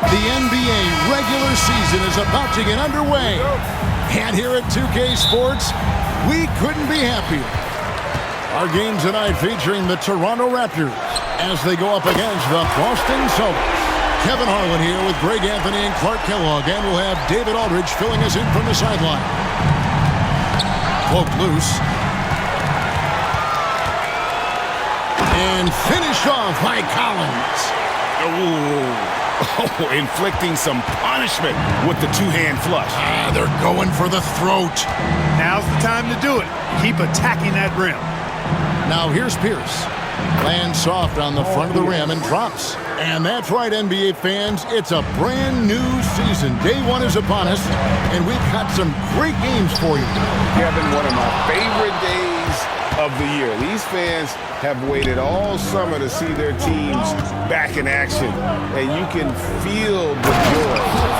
The NBA regular season is about to get underway. And here at 2K Sports, we couldn't be happier. Our game tonight featuring the Toronto Raptors as they go up against the Boston Celtics. Kevin Harlan here with Greg Anthony and Clark Kellogg, and we'll have David Aldridge filling us in from the sideline. Poked loose. And finished off by Collins. Oh, inflicting some punishment with the two-hand flush. They're going for the throat. Now's the time to do it. Keep attacking that rim. Now here's Pierce. Lands soft on the front of the rim and drops. And that's right, NBA fans. It's a brand new season. Day one is upon us, and we've got some great games for you. Kevin, one of my favorite days of the year. These fans have waited all summer to see their teams back in action, and you can feel the joy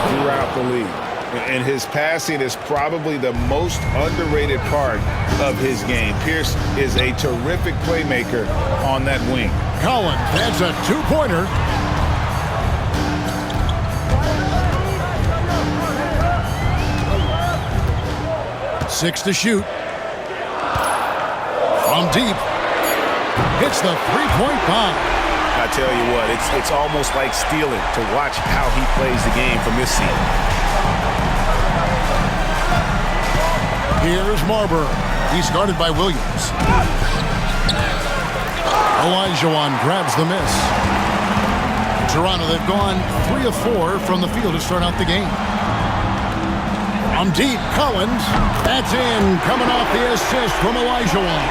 throughout the league. And his passing is probably the most underrated part of his game. Pierce is a terrific playmaker on that wing. Collins, that's a two-pointer. Six to shoot. From deep. Hits the three-point bomb. I tell you what, it's almost like stealing to watch how he plays the game from this seat. Here's Marbury. He's guarded by Williams. Olajuwon grabs the miss. Toronto, they've gone 3 of 4 from the field to start out the game. Deep, Collins. That's in, coming off the assist from Olajuwon.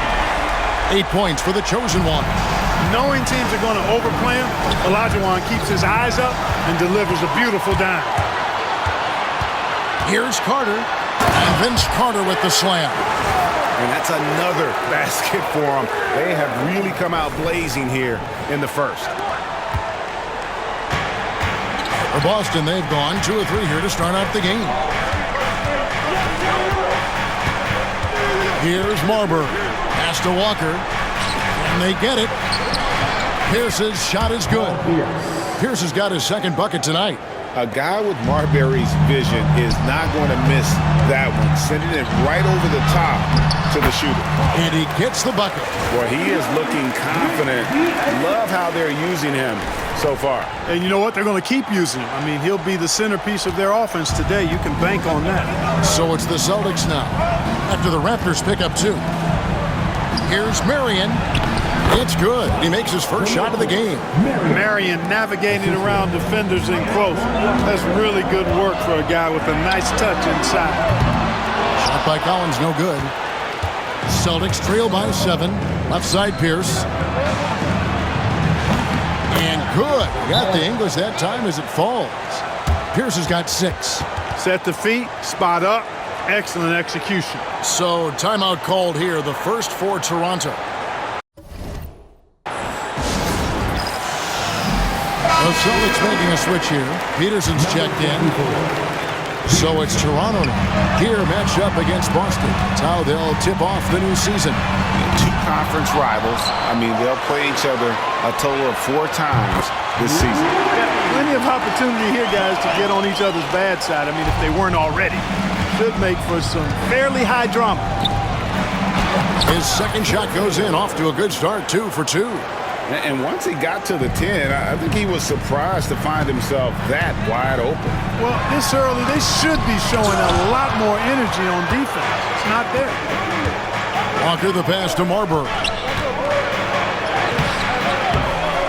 8 points for the chosen one. Knowing teams are going to overplay him, Olajuwon keeps his eyes up and delivers a beautiful dime. Here's Carter. And Vince Carter with the slam. And that's another basket for them. They have really come out blazing here in the first. For Boston, they've gone 2 of 3 here to start out the game. Here's Marbury. Pass to Walker. And they get it. Pierce's shot is good. Pierce has got his second bucket tonight. A guy with Marbury's vision is not going to miss that one. Sending it right over the top to the shooter. And he gets the bucket. Boy, he is looking confident. Love how they're using him so far. And you know what? They're going to keep using him. I mean, he'll be the centerpiece of their offense today. You can bank on that. So it's the Celtics now. After the Raptors pick up 2. Here's Marion. It's good. He makes his first shot of the game. Marion navigating around defenders in close. That's really good work for a guy with a nice touch inside. Shot by Collins, no good. Celtics trail by 7. Left side, Pierce. And good. Got the English that time as it falls. Pierce has got 6. Set the feet, spot up. Excellent execution. So timeout called here. The first for Toronto. The Celtics making a switch here. Peterson's checked in. So it's Toronto now. Here matched up against Boston. It's how they'll tip off the new season. 2 conference rivals. I mean, they'll play each other a total of 4 times this season. Plenty of opportunity here, guys, to get on each other's bad side. I mean, if they weren't already. Should make for some fairly high drama. His second shot goes in, off to a good start, 2 for 2. And once he got to the 10, I think he was surprised to find himself that wide open. Well, this early, they should be showing a lot more energy on defense. It's not there. Walker the pass to Marbury.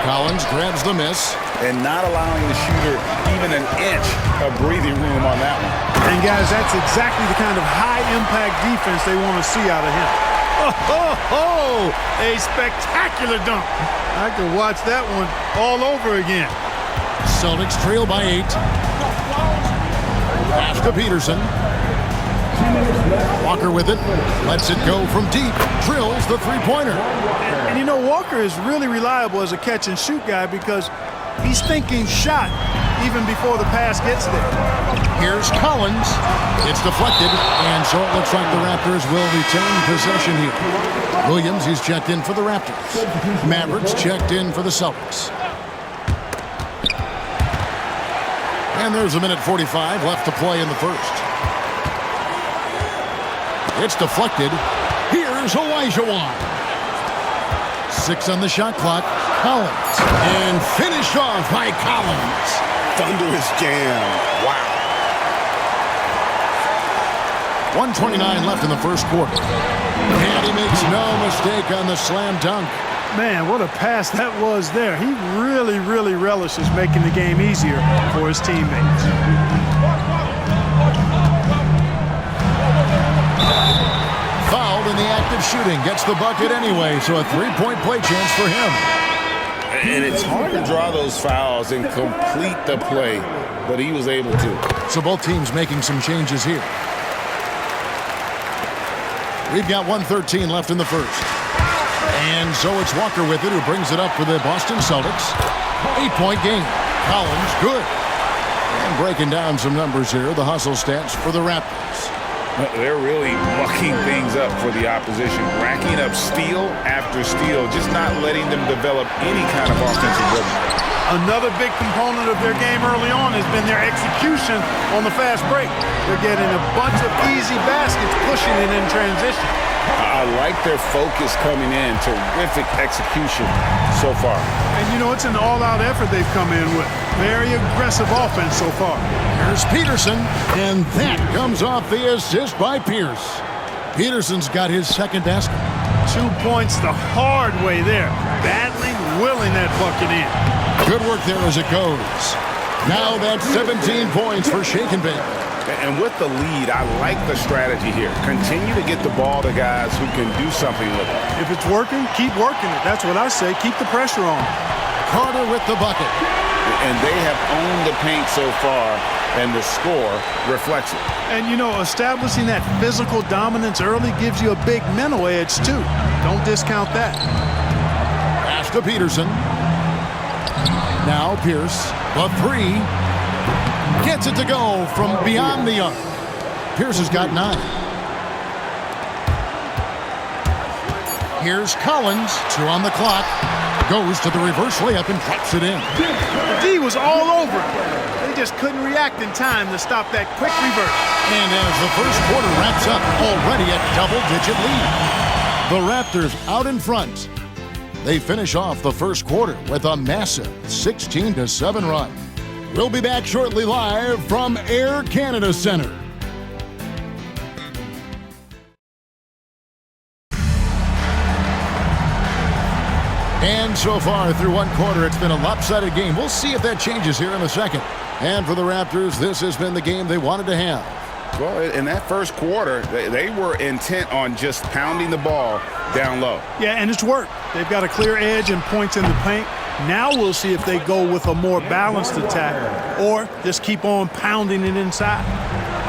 Collins grabs the miss. And not allowing the shooter even an inch of breathing room on that one. And, guys, that's exactly the kind of high-impact defense they want to see out of him. Oh, a spectacular dunk. I could watch that one all over again. Celtics trail by 8. Pass to Peterson. Walker with it. Lets it go from deep. Drills the three-pointer. And you know, Walker is really reliable as a catch-and-shoot guy because he's thinking shot even before the pass gets there. Here's Collins. It's deflected, and so it looks like the Raptors will retain possession here. Williams, he's checked in for the Raptors. Mavericks checked in for the Celtics. And there's a minute 45 left to play in the first. It's deflected. Here's Olajuwon. 6 on the shot clock. Collins. And finished off by Collins. Thunderous jam. Wow. 1:29 left in the first quarter. And he makes no mistake on the slam dunk. Man, what a pass that was there. He really, really relishes making the game easier for his teammates. Fouled in the act of shooting. Gets the bucket anyway, so a three-point play chance for him. And it's hard to draw those fouls and complete the play, but he was able to. So both teams making some changes here. We've got 1:13 left in the first. And so it's Walker with it, who brings it up for the Boston Celtics. 8-point game. Collins, good. And breaking down some numbers here, the hustle stats for the Raptors. They're really mucking things up for the opposition, racking up steal after steal, just not letting them develop any kind of offensive rhythm. Another big component of their game early on has been their execution on the fast break. They're getting a bunch of easy baskets, pushing it in transition. I like their focus coming in. Terrific execution so far. And, you know, it's an all-out effort they've come in with. Very aggressive offense so far. Here's Peterson, and that comes off the assist by Pierce. Peterson's got his second basket. 2 points the hard way there. Battling, willing that bucket in. Good work there as it goes. Now that's 17 points for Shake and Bake. And with the lead, I like the strategy here. Continue to get the ball to guys who can do something with it. If it's working, keep working it. That's what I say. Keep the pressure on. Carter with the bucket. And they have owned the paint so far, and the score reflects it. And, you know, establishing that physical dominance early gives you a big mental edge, too. Don't discount that. Pass to Peterson. Now Pierce, the three. Gets it to go from beyond the arc. Pierce has got 9. Here's Collins, 2 on the clock. Goes to the reverse layup and drops it in. The D was all over it. They just couldn't react in time to stop that quick reverse. And as the first quarter wraps up, already a double-digit lead. The Raptors out in front. They finish off the first quarter with a massive 16-7 run. We'll be back shortly live from Air Canada Centre. And so far through one quarter, it's been a lopsided game. We'll see if that changes here in the second. And for the Raptors, this has been the game they wanted to have. Well, in that first quarter, they were intent on just pounding the ball down low. Yeah, and it's worked. They've got a clear edge and points in the paint. Now we'll see if they go with a more balanced attack or just keep on pounding it inside.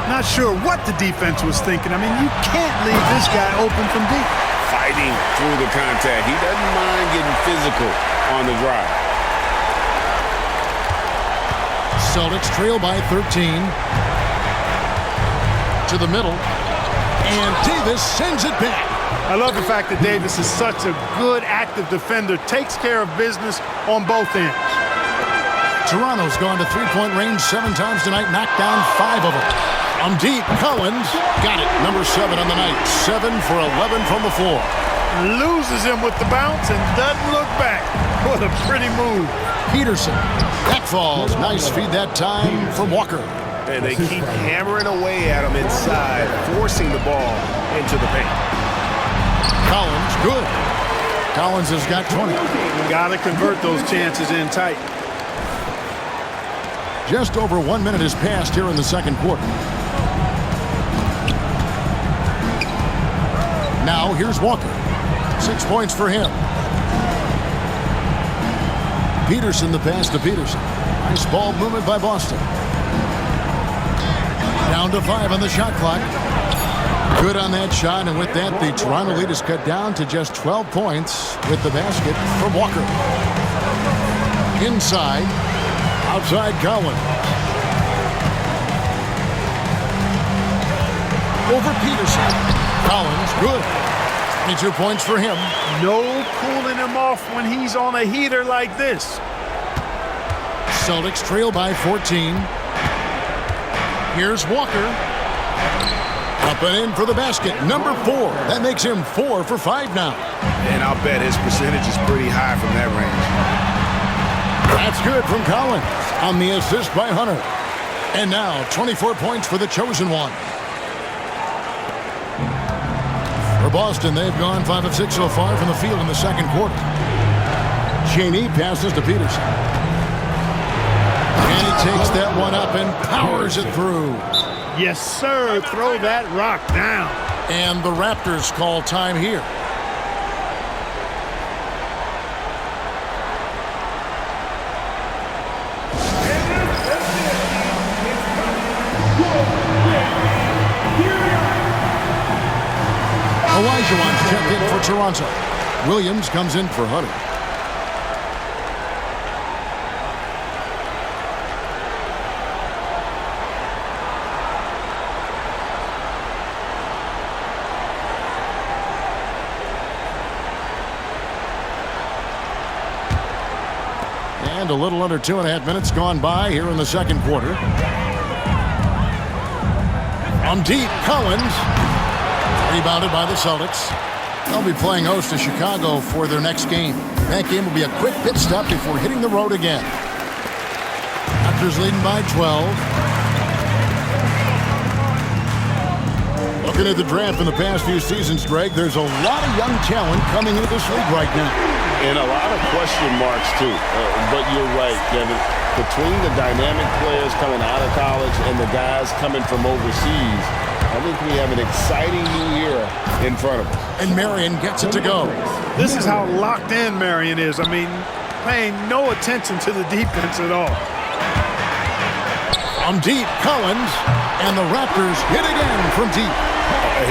Not sure what the defense was thinking. I mean, you can't leave this guy open from deep. Fighting through the contact. He doesn't mind getting physical on the drive. Celtics trail by 13. To the middle. And Davis sends it back. I love the fact that Davis is such a good active defender, takes care of business on both ends. Toronto's gone to three-point range 7 times tonight, knocked down 5 of them. From deep, Collins got it. Number 7 on the night. 7 for 11 from the floor. Loses him with the bounce and doesn't look back. What a pretty move. Peterson. That falls. Nice feed that time from Walker. And they keep hammering away at him inside, forcing the ball into the paint. Collins, good. Collins has got 20. Got to convert those chances in tight. Just over 1 minute has passed here in the second quarter. Now here's Walker. 6 points for him. Peterson, the pass to Peterson. Nice ball movement by Boston. Down to 5 on the shot clock. Good on that shot, and with that, the Toronto lead is cut down to just 12 points with the basket from Walker. Inside, outside Collins. Over Peterson. Collins, good. 22 points for him. No cooling him off when he's on a heater like this. Celtics trail by 14. Here's Walker. Up and in for the basket. Number 4. That makes him 4 for 5 now. And I'll bet his percentage is pretty high from that range. That's good from Collins on the assist by Hunter. And now 24 points for the chosen one. For Boston, they've gone 5 of 6 so far from the field in the second quarter. Cheney passes to Peterson. And he takes that one up and powers it through. Yes, sir. Throw that rock down. And the Raptors call time here. Olajuwon's checked in for Toronto. Williams comes in for Hunter. And a little under 2.5 minutes gone by here in the second quarter. From deep, Collins. Rebounded by the Celtics. They'll be playing host to Chicago for their next game. That game will be a quick pit stop before hitting the road again. Raptors leading by 12. Looking at the draft in the past few seasons, Greg, there's a lot of young talent coming into this league right now. And a lot of question marks, too. But you're right, Kevin. Between the dynamic players coming out of college and the guys coming from overseas, I think we have an exciting new era in front of us. And Marion gets it to go. This is how locked in Marion is. I mean, paying no attention to the defense at all. From deep, Collins. And the Raptors hit again from deep.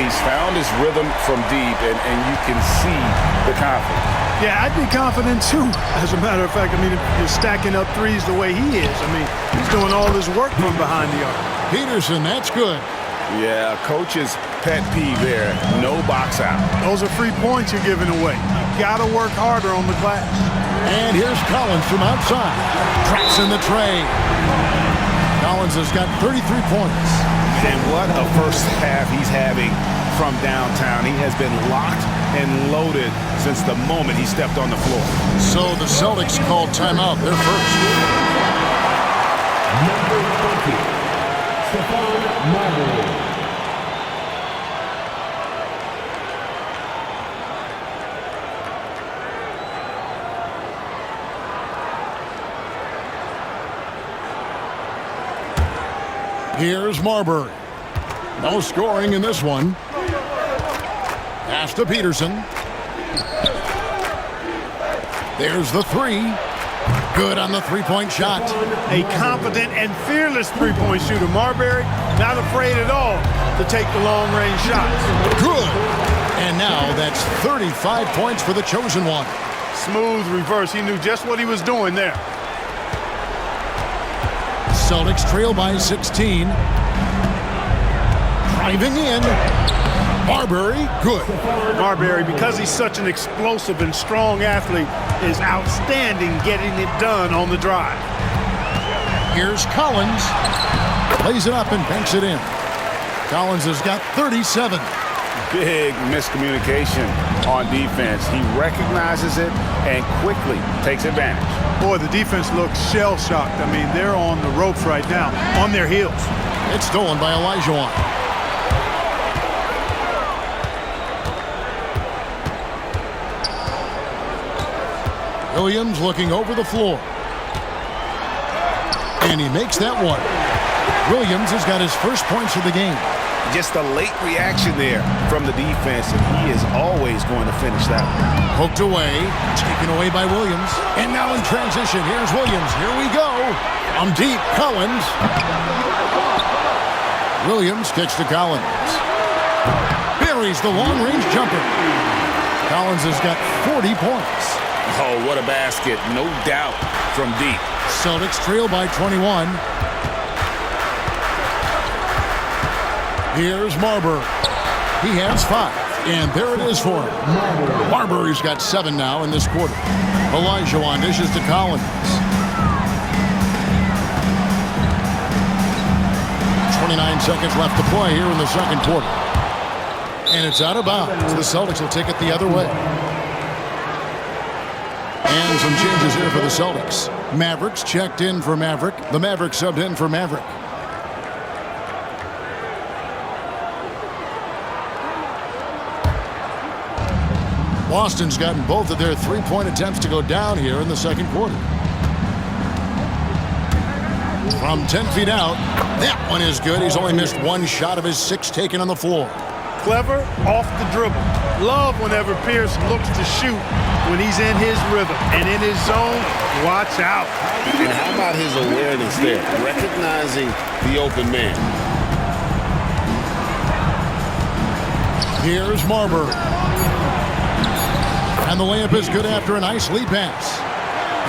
He's found his rhythm from deep, and you can see the confidence. Yeah, I'd be confident, too. As a matter of fact, I mean, if you're stacking up threes the way he is, I mean, he's doing all his work from behind the arc. Peterson, that's good. Yeah, coach's pet peeve there. No box out. Those are free points you're giving away. You got to work harder on the glass. And here's Collins from outside. Tracks in the tray. Collins has got 33 points. And what a first half he's having from downtown. He has been locked and loaded since the moment he stepped on the floor. So the Celtics called timeout. They're first. Number 20, Stephon Marbury. Here's Marbury. No scoring in this one. Pass to Peterson. There's the three. Good on the three-point shot. A confident and fearless three-point shooter. Marbury, not afraid at all to take the long-range shots. Good. And now that's 35 points for the chosen one. Smooth reverse. He knew just what he was doing there. Celtics trail by 16. Driving in. Marbury, good. Marbury, because he's such an explosive and strong athlete, is outstanding getting it done on the drive. Here's Collins. Plays it up and banks it in. Collins has got 37. Big miscommunication on defense. He recognizes it and quickly takes advantage. Boy, the defense looks shell-shocked. I mean, they're on the ropes right now, on their heels. It's stolen by Olajuwon. Williams looking over the floor. And he makes that one. Williams has got his first points of the game. Just a late reaction there from the defense, and he is always going to finish that one. Poked away, taken away by Williams. And now in transition, here's Williams. Here we go. On deep, Collins. Williams kicks to Collins. Buries the long-range jumper. Collins has got 40 points. Oh, what a basket. No doubt from deep. Celtics trail by 21. Here's Marbury. He has 5. And there it is for him. Marbury's got 7 now in this quarter. Olajuwon dishes to Collins. 29 seconds left to play here in the second quarter. And it's out of bounds. The Celtics will take it the other way. And some changes here for the Celtics. Mavericks checked in for Maverick. The Mavericks subbed in for Maverick. Boston's gotten both of their three-point attempts to go down here in the second quarter. From 10 feet out, that one is good. He's only missed one shot of his 6 taken on the floor. Clever off the dribble. Love whenever Pierce looks to shoot when he's in his rhythm. And in his zone, watch out. And how about his awareness there? Recognizing the open man. Here's Marbury. And the layup is good after a nice lead pass.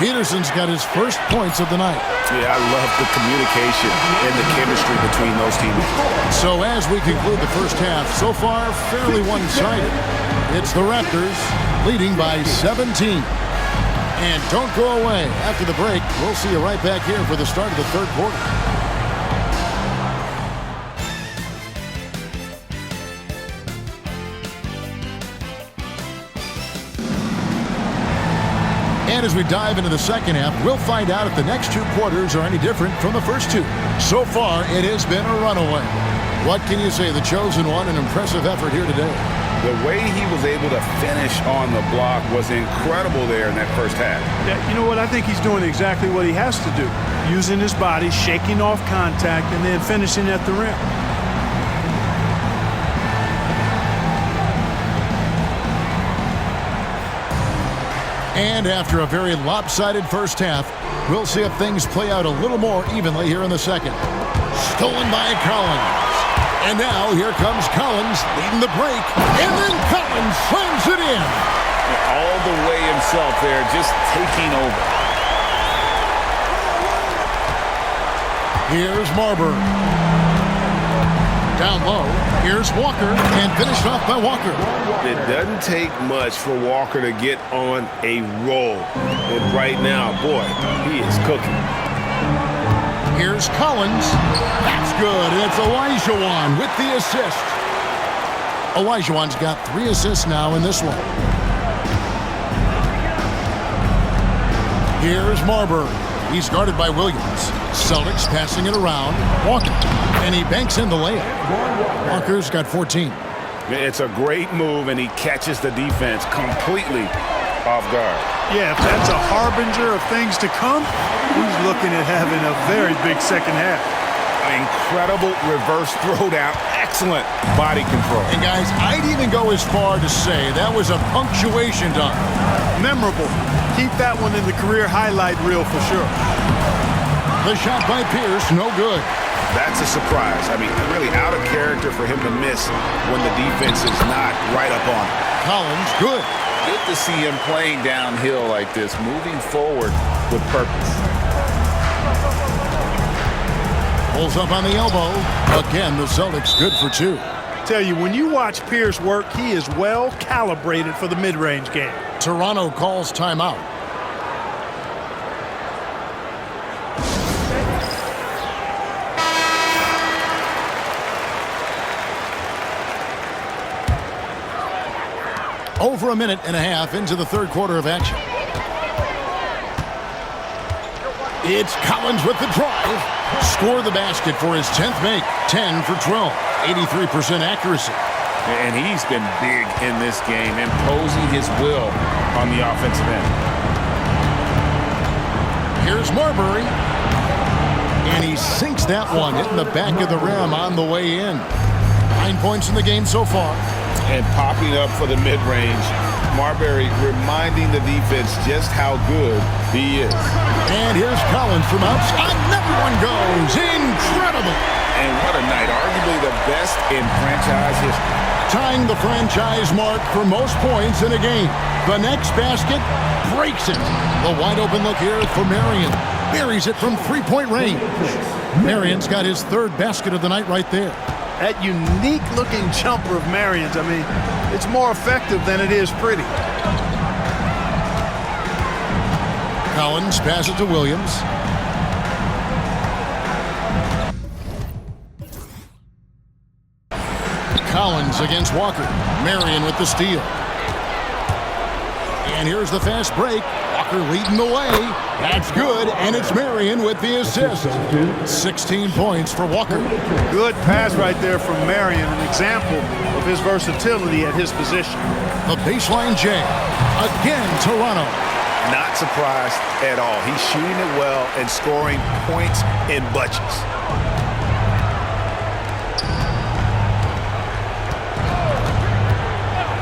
Peterson's got his first points of the night. Yeah, I love the communication and the chemistry between those teammates. So as we conclude the first half, so far fairly one-sided. It's the Raptors leading by 17. And don't go away. After the break, we'll see you right back here for the start of the third quarter. And as we dive into the second half, we'll find out if the next 2 quarters are any different from the first 2. So far, it has been a runaway. What can you say? The chosen one, an impressive effort here today. The way he was able to finish on the block was incredible there in that first half. Yeah, you know what? I think he's doing exactly what he has to do. Using his body, shaking off contact, and then finishing at the rim. And after a very lopsided first half, we'll see if things play out a little more evenly here in the second. Stolen by Collins. And now here comes Collins leading the break. And then Collins slams it in. All the way himself there, just taking over. Here's Marbury. Down low. Here's Walker. And finished off by Walker. It doesn't take much for Walker to get on a roll. And right now, boy, he is cooking. Here's Collins. That's good. And it's Olajuwon with the assist. Olajuwon's got 3 assists now in this one. Here's Marbury. He's guarded by Williams. Celtics passing it around. Walker. And he banks in the layup. Walker's got 14. It's a great move, and he catches the defense completely off guard. Yeah, if that's a harbinger of things to come, he's looking at having a very big second half. Incredible reverse throwdown. Excellent body control. And guys, I'd even go as far to say that was a punctuation dunk. Memorable. Keep that one in the career highlight reel for sure. The shot by Pierce, no good. That's a surprise. I mean, really out of character for him to miss when the defense is not right up on him. Collins, good. Good to see him playing downhill like this, moving forward with purpose. Pulls up on the elbow. Again, the Celtics good for 2. Tell you, when you watch Pierce work, he is well calibrated for the mid-range game. Toronto calls timeout. Over a minute and a half into the third quarter of action. It's Collins with the drive. Score the basket for his 10th make. 10 for 12. 83% accuracy. And he's been big in this game, imposing his will on the offensive end. Here's Marbury. And he sinks that one, hitting the back of the rim on the way in. 9 points in the game so far. And popping up for the mid-range. Marbury reminding the defense just how good he is. And here's Collins from outside. Another one goes. Incredible. And what a night. Arguably the best in franchise history. Tying the franchise mark for most points in a game. The next basket breaks it. The wide open look here for Marion. Buries it from 3-point range. Marion's got his 3rd basket of the night right there. That unique-looking jumper of Marion's, I mean, it's more effective than it is pretty. Collins passes to Williams. Collins against Walker. Marion with the steal. And here's the fast break. Walker leading the way. That's good, and it's Marion with the assist. 16 points for Walker. Good pass right there from Marion, an example of his versatility at his position. The baseline J. Again, Toronto. Not surprised at all. He's shooting it well and scoring points in bunches.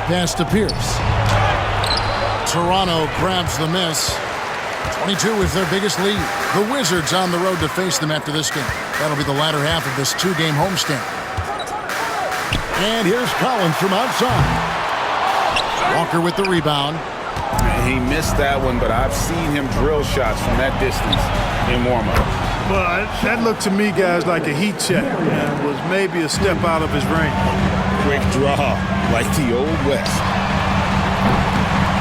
Pass to Pierce. Toronto grabs the miss. 22 is their biggest lead. The Wizards on the road to face them after this game. That'll be the latter half of this two-game homestand. And here's Collins from outside. Walker with the rebound. He missed that one, but I've seen him drill shots from that distance in warm-up. Well, that looked to me, guys, like a heat check and was maybe a step out of his range. Quick draw, like the Old West.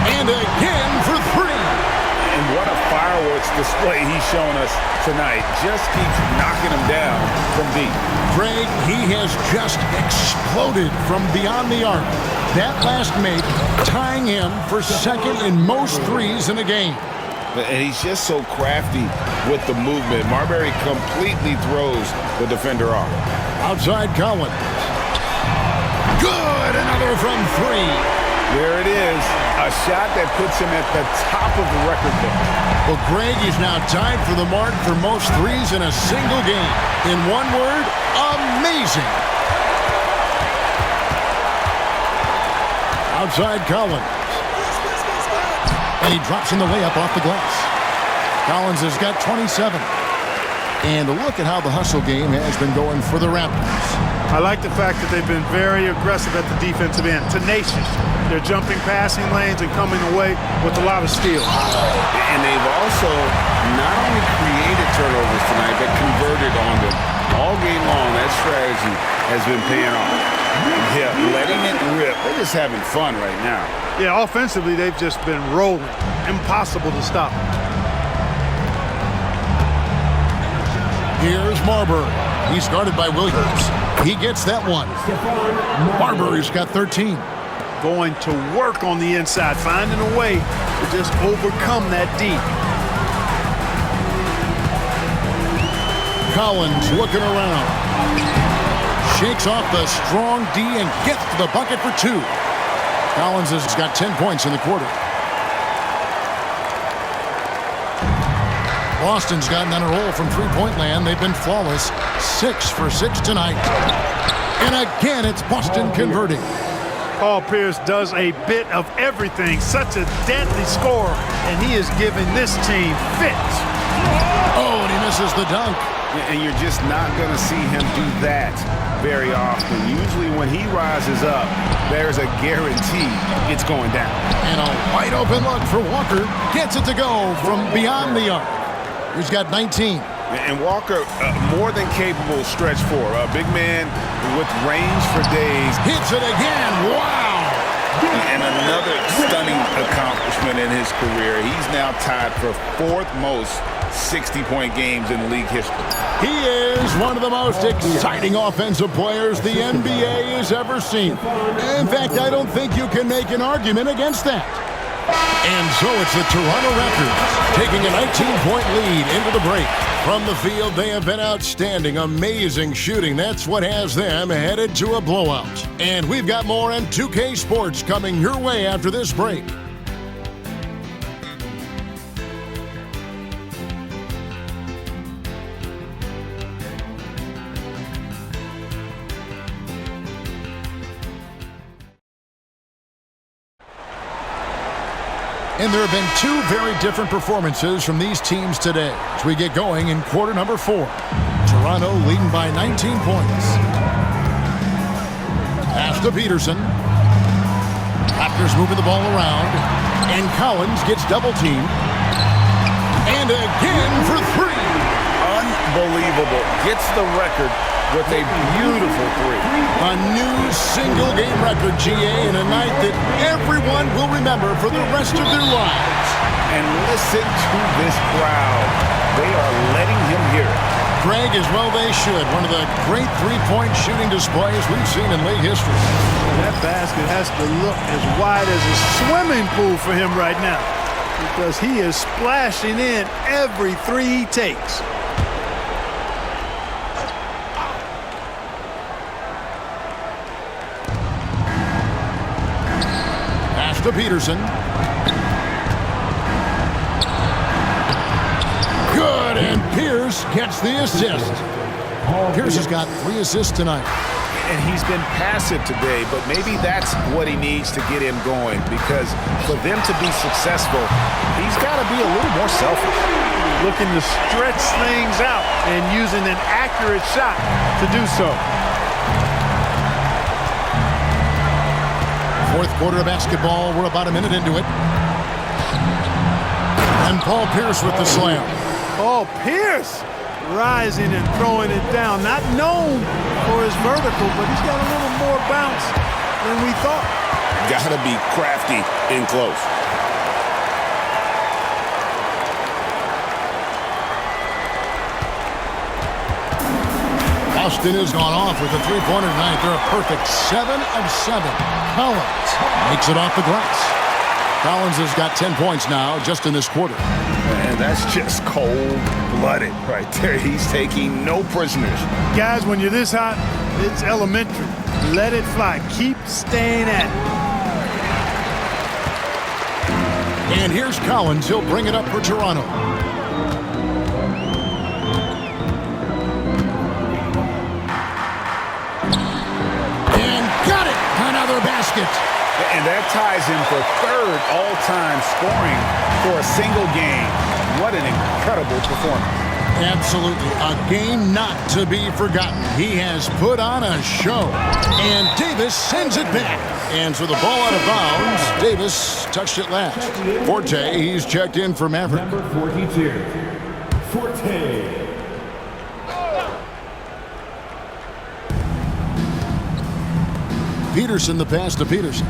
And again for three. And what a fireworks display he's shown us tonight. Just keeps knocking him down from deep. Greg, he has just exploded from beyond the arc. That last make tying him for second in most threes in a game. And he's just so crafty with the movement. Marbury completely throws the defender off. Outside Collins. Good, another from three. There it is, a shot that puts him at the top of the record book. Well, Greg is now tied for the mark for most threes in a single game. In one word, amazing. Outside Collins. And he drops in the layup off the glass. Collins has got 27. And look at how the hustle game has been going for the Raptors. I like the fact that they've been very aggressive at the defensive end, tenacious. They're jumping passing lanes and coming away with a lot of steals. And they've also not only created turnovers tonight, but converted on them. All game long, that strategy has been paying off. Yeah, letting it rip. They're just having fun right now. Yeah, offensively, they've just been rolling. Impossible to stop. Here's Marbury. He's guarded by Williams. He gets that one. Marbury's got 13. Going to work on the inside, finding a way to just overcome that D. Collins looking around. Shakes off the strong D and gets to the bucket for two. Collins has got 10 points in the quarter. Boston's gotten on a roll from three-point land. They've been flawless. 6 for 6 tonight. And again, it's Boston converting. Paul Pierce does a bit of everything. Such a deadly scorer, and he is giving this team fits. Oh, and he misses the dunk. And you're just not going to see him do that very often. Usually when he rises up, there's a guarantee it's going down. And a wide open look for Walker. Gets it to go from beyond the arc. He's got 19. And Walker, more than capable stretch four. A big man with range for days. Hits it again. Wow. And another stunning accomplishment in his career. He's now tied for fourth most 60-point games in league history. He is one of the most exciting offensive players the NBA has ever seen. In fact, I don't think you can make an argument against that. And so it's the Toronto Raptors taking a 19-point lead into the break. From the field, they have been outstanding, amazing shooting. That's what has them headed to a blowout. And we've got more on 2K Sports coming your way after this break. And there have been two very different performances from these teams today as we get going in quarter number 4. Toronto leading by 19 points. Pass to Peterson. Raptors moving the ball around. And Collins gets double-teamed. And again for three. Unbelievable. Gets the record with a beautiful three. A new single-game record, GA, in a night that everyone will remember for the rest of their lives. And listen to this crowd. They are letting him hear it. Craig, as well they should. One of the great three-point shooting displays we've seen in league history. That basket has to look as wide as a swimming pool for him right now, because he is splashing in every three he takes. Pass to Peterson. Good, and Pierce gets the assist. Pierce has got 3 assists tonight. And he's been passive today, but maybe that's what he needs to get him going, because for them to be successful, he's got to be a little more selfish. Looking to stretch things out and using an accurate shot to do so. Fourth quarter of basketball. We're about a minute into it. And Paul Pierce with the slam. Oh, Pierce rising and throwing it down. Not known for his vertical, but he's got a little more bounce than we thought. Got to be crafty and close. Austin has gone off with a three-pointer tonight. They're a perfect 7 of 7. Collins makes it off the glass. Collins has got 10 points now just in this quarter. And that's just cold-blooded right there. He's taking no prisoners. Guys, when you're this hot, it's elementary. Let it fly. Keep staying at it. And here's Collins. He'll bring it up for Toronto. And got it. Another basket. And that ties him for 3rd all-time scoring for a single game. What an incredible performance. Absolutely. A game not to be forgotten. He has put on a show. And Davis sends it back. And so the ball out of bounds. Davis touched it last. Forte, he's checked in for Maverick. Number 42, Forte. Peterson, the pass to Peterson.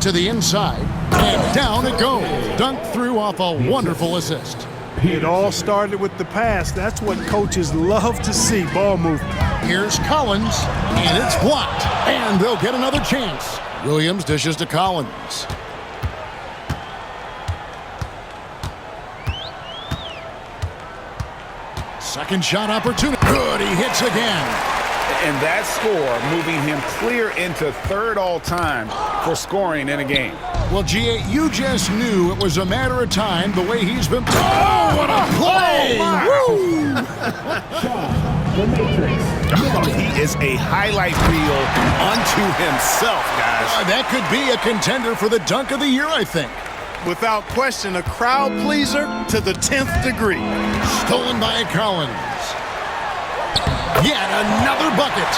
To the inside. And down it goes. Dunked through off a wonderful assist. It all started with the pass. That's what coaches love to see, ball movement. Here's Collins, and it's blocked. And they'll get another chance. Williams dishes to Collins. Second shot opportunity. Good, he hits again. And that score moving him clear into 3rd all-time for scoring in a game. Well, G.A., you just knew it was a matter of time the way he's been. Oh, what a play! Woo! The Matrix. He is a highlight reel unto himself, guys. That could be a contender for the dunk of the year, I think. Without question, a crowd pleaser to the 10th degree. Stolen by Collins. Yet another bucket.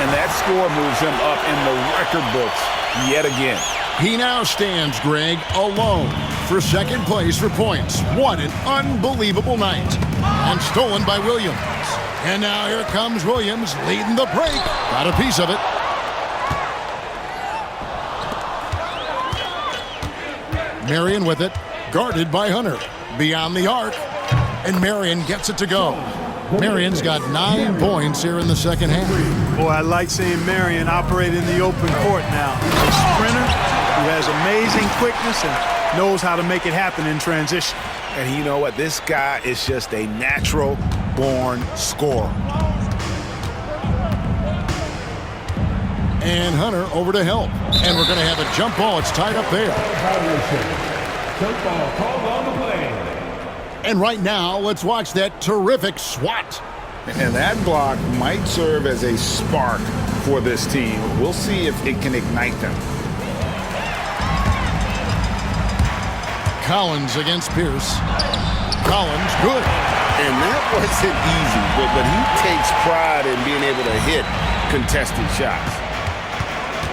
And that score moves him up in the record books yet again. He now stands, Greg, alone for second place for points. What an unbelievable night. And stolen by Williams. And now here comes Williams leading the break. Got a piece of it. Marion with it. Guarded by Hunter. Beyond the arc. And Marion gets it to go. Marion's got 9 points here in the second half. Boy, I like seeing Marion operate in the open court now. He's a sprinter who has amazing quickness and knows how to make it happen in transition. And you know what? This guy is just a natural-born scorer. And Hunter over to help. And we're going to have a jump ball. It's tied up there. Jump ball called on the play. And right now, let's watch that terrific swat. And that block might serve as a spark for this team. We'll see if it can ignite them. Collins against Pierce. Collins, good. And that wasn't easy, but he takes pride in being able to hit contested shots.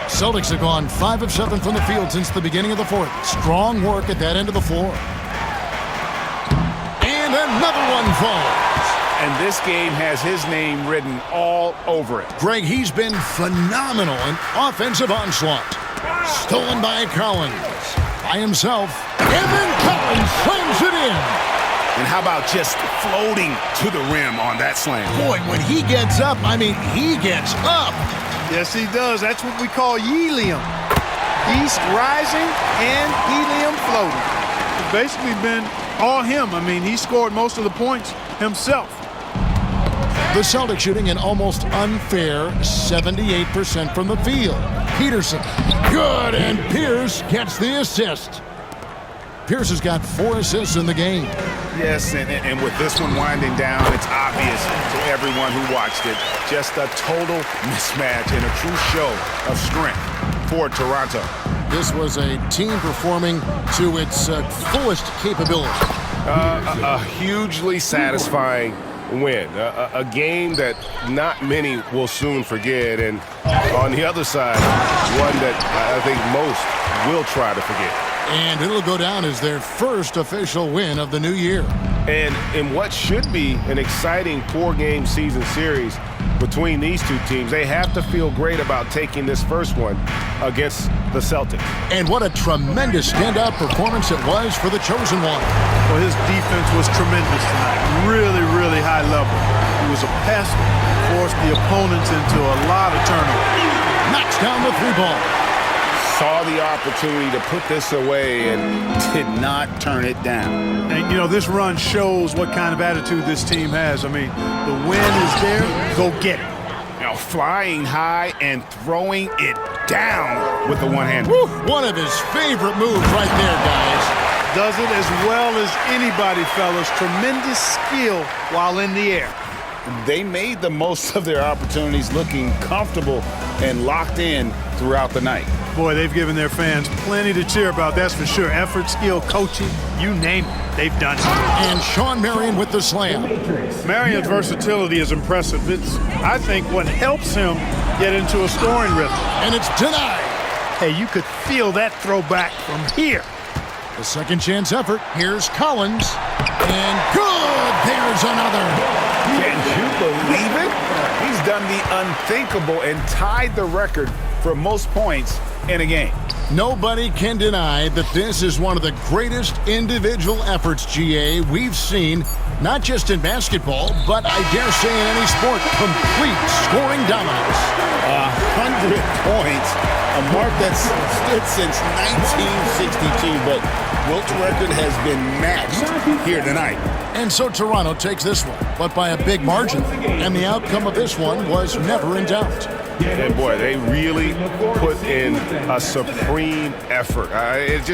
Celtics have gone 5 of 7 from the field since the beginning of the fourth. Strong work at that end of the floor. And another one falls. And this game has his name written all over it. Greg, he's been phenomenal in offensive onslaught. Stolen by Collins. By himself. And then Collins slams it in. And how about just floating to the rim on that slam? Boy, when he gets up, I mean, he gets up. Yes, he does. That's what we call helium. East rising and helium floating. It's basically been all him. I mean, he scored most of the points himself. The Celtics shooting an almost unfair 78% from the field. Peterson, good, and Pierce gets the assist. Pierce has got 4 assists in the game. Yes, and with this one winding down, it's obvious to everyone who watched it. Just a total mismatch and a true show of strength for Toronto. This was a team performing to its fullest capability. A hugely satisfying win. A game that not many will soon forget. And on the other side, one that I think most will try to forget. And it'll go down as their first official win of the new year. And in what should be an exciting 4-game season series between these two teams, they have to feel great about taking this first one against the Celtics. And what a tremendous standout performance it was for the chosen one. Well, his defense was tremendous tonight. Really, really high level. He was a pest, forced the opponents into a lot of turnovers. Knocks down the 3-ball. Saw the opportunity to put this away and did not turn it down. And, you know, this run shows what kind of attitude this team has. I mean, the win is there. Go get it. Now flying high and throwing it down with the one hand. Woo, one of his favorite moves right there, guys. Does it as well as anybody, fellas. Tremendous skill while in the air. They made the most of their opportunities, looking comfortable and locked in throughout the night. Boy, they've given their fans plenty to cheer about, that's for sure. Effort, skill, coaching, you name it, they've done it. And Sean Marion with the slam. Marion's versatility is impressive. It's, I think, what helps him get into a scoring rhythm. And it's denied. Hey, you could feel that throwback from here. The second chance effort. Here's Collins. And good. There's another. Can you believe it? He's done the unthinkable and tied the record for most points in a game. Nobody can deny that this is one of the greatest individual efforts, GA, we've seen, not just in basketball, but I dare say in any sport. Complete scoring dominance. 100 points, a mark that's stood since 1962, but Wilt's record has been matched here tonight. And so Toronto takes this one, but by a big margin. And the outcome of this one was never in doubt. And boy, they really put in a supreme effort. It just